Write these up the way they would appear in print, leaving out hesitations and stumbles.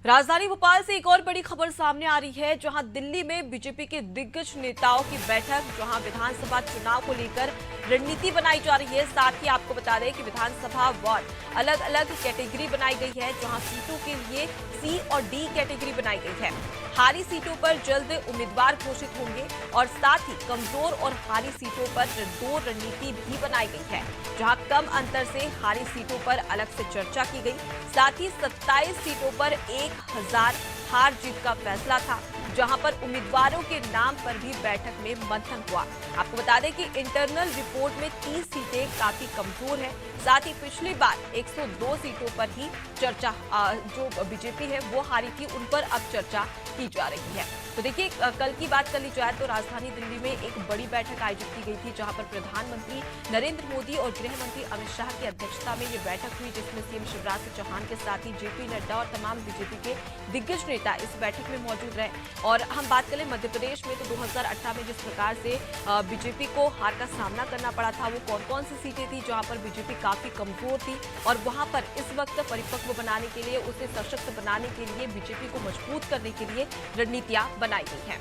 राजधानी भोपाल से एक और बड़ी खबर सामने आ रही है, जहां दिल्ली में बीजेपी के दिग्गज नेताओं की बैठक, जहां विधानसभा चुनाव को लेकर रणनीति बनाई जा रही है। साथ ही आपको बता दें कि विधानसभा वार्ड अलग अलग कैटेगरी बनाई गई है, जहां सीटों के लिए सी और डी कैटेगरी बनाई गई है। हारी सीटों पर जल्द उम्मीदवार घोषित होंगे और साथ ही कमजोर और हारी सीटों पर दो रणनीति भी बनाई गई है, जहां कम अंतर से हारी सीटों पर अलग से चर्चा की गई। साथ ही 27 सीटों पर 1000 हार जीत का फैसला था, जहां पर उम्मीदवारों के नाम पर भी बैठक में मंथन हुआ। आपको बता दें कि इंटरनल रिपोर्ट में 30 सीटें काफी कमजोर है। साथ ही पिछली बार 102 सीटों पर ही चर्चा जो बीजेपी है वो हारी थी, उन पर अब चर्चा की जा रही है। तो देखिए, कल की बात कर ली जाए तो राजधानी दिल्ली में एक बड़ी बैठक आयोजित की गई थी, जहां पर प्रधानमंत्री नरेंद्र मोदी और गृह मंत्री अमित शाह की अध्यक्षता में ये बैठक हुई, जिसमें सीएम शिवराज सिंह चौहान के साथ ही जेपी नड्डा और तमाम बीजेपी के दिग्गज नेता इस बैठक में मौजूद रहे। और हम बात करें मध्य प्रदेश में, तो 2018 में जिस प्रकार से बीजेपी को हार का सामना करना पड़ा था, वो कौन कौन सी सीटें थी जहां पर बीजेपी काफी कमजोर थी, और वहां पर इस वक्त परिपक्व बनाने के लिए, उसे सशक्त बनाने के लिए, बीजेपी को मजबूत करने के लिए रणनीतियां बनाई गई हैं।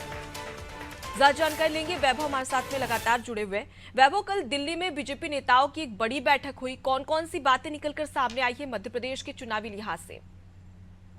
ज्यादा जानकारी लेंगे, वैभव हमारे साथ में लगातार जुड़े हुए। वैभव, कल दिल्ली में बीजेपी नेताओं की एक बड़ी बैठक हुई, कौन कौन सी बातें निकलकर सामने आई है मध्य प्रदेश के चुनावी लिहाज से?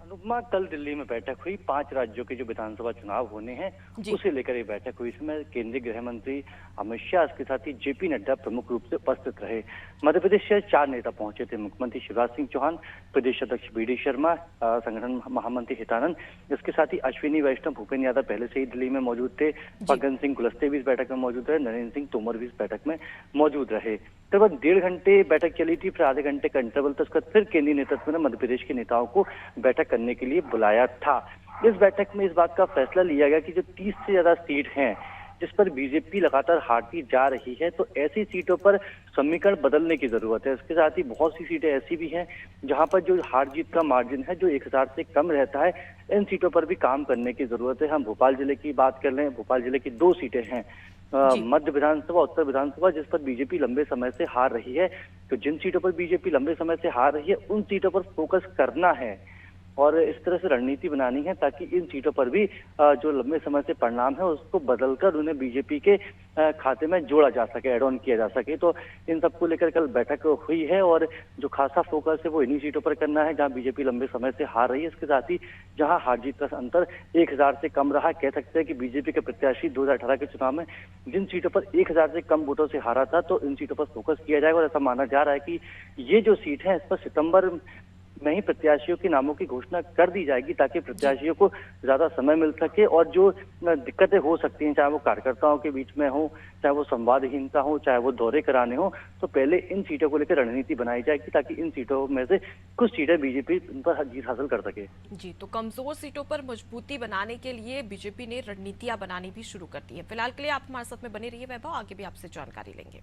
अनुपमा, कल दिल्ली में बैठक हुई। 5 राज्यों के जो विधानसभा चुनाव होने हैं उसे लेकर ये बैठक हुई। इसमें केंद्रीय गृह मंत्री अमित शाह, इसके साथ ही जेपी नड्डा प्रमुख रूप से उपस्थित रहे। मध्य प्रदेश से 4 नेता पहुंचे थे। मुख्यमंत्री शिवराज सिंह चौहान, प्रदेश अध्यक्ष बी डी शर्मा, संगठन महामंत्री हितानंद, इसके साथ ही अश्विनी वैष्णव, भूपेन्द्र यादव पहले से ही दिल्ली में मौजूद थे। फग्गन सिंह कुलस्ते भी इस बैठक में मौजूद रहे। नरेंद्र सिंह तोमर भी इस बैठक में मौजूद रहे। तकरीबन 1.5 घंटे बैठक चली थी, फिर आधे घंटे का इंटरवल था। उसके बाद फिर केंद्रीय नेतृत्व ने मध्य प्रदेश के नेताओं को बैठक करने के लिए बुलाया था। इस बैठक में इस बात का फैसला लिया गया कि जो 30 से ज्यादा सीट हैं जिस पर बीजेपी लगातार हारती जा रही है, तो ऐसी सीटों पर समीकरण बदलने की जरूरत है। इसके साथ ही बहुत सी सीटें ऐसी भी हैं जहां पर जो हार जीत का मार्जिन है जो 1000 से कम रहता है, इन सीटों पर भी काम करने की जरूरत है। हम भोपाल जिले की बात कर लें, भोपाल जिले की 2 सीटें हैं, मध्य विधानसभा, उत्तर विधानसभा, जिस पर बीजेपी लंबे समय से हार रही है। तो जिन सीटों पर बीजेपी लंबे समय से हार रही है उन सीटों पर फोकस करना है और इस तरह से रणनीति बनानी है ताकि इन सीटों पर भी जो लंबे समय से परिणाम है उसको बदलकर उन्हें बीजेपी के खाते में जोड़ा जा सके, एड ऑन किया जा सके। तो इन सबको लेकर कल बैठक हुई है और जो खासा फोकस है वो इन्हीं सीटों पर करना है जहां बीजेपी लंबे समय से हार रही है। इसके साथ ही जहां हार जीत का अंतर 1000 से कम रहा, कह सकते हैं कि बीजेपी के प्रत्याशी 2018 के चुनाव में जिन सीटों पर 1000 से कम वोटों से हारा था, तो इन सीटों पर फोकस किया जाएगा। और ऐसा माना जा रहा है कि ये जो सीट है इस पर सितंबर में ही प्रत्याशियों के नामों की घोषणा कर दी जाएगी, ताकि प्रत्याशियों को ज्यादा समय मिल सके और जो दिक्कतें हो सकती हैं, चाहे वो कार्यकर्ताओं के बीच में हो, चाहे वो संवादहीनता हो, चाहे वो दौरे कराने हो, तो पहले इन सीटों को लेकर रणनीति बनाई जाएगी ताकि इन सीटों में से कुछ सीटें बीजेपी उन पर जीत हासिल कर सके। जी, तो कमजोर सीटों पर मजबूती बनाने के लिए बीजेपी ने रणनीतियां बनानी भी शुरू कर दी है। फिलहाल के लिए आप हमारे साथ में बने रहिए वैभव, आगे भी आपसे जानकारी लेंगे।